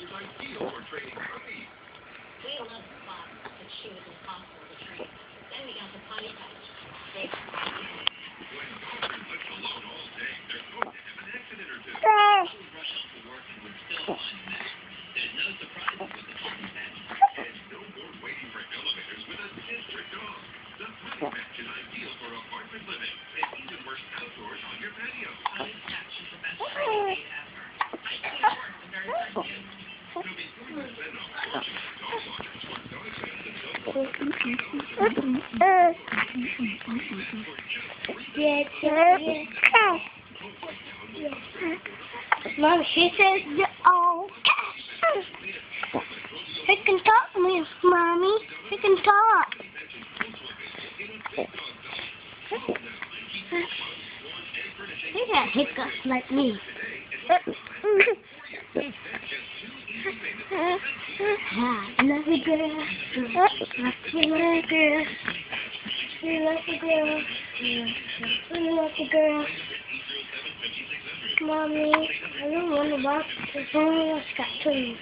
We love the spot, but she was impossible to train. Then we got the potty pouch. They when doctors left alone all day, they're going to have an accident or two. I would rush off to work and would still find a mess. There's no surprises with the potty patch. And no more waiting for elevators with a district dog. The potty patch is ideal for apartment living. And even works outdoors on your patio. Potty patch is the best training aid ever. I couldn't work the very first day. So before you spend a fortune on dog watchers or dog fans and dog Mom, she says, oh, he can talk to me, Mommy. He can talk. He got hiccups like me. Lucky girl, lucky girl, lucky girl, lucky girl. Mommy, I don't want to watch the phone. It's got 2.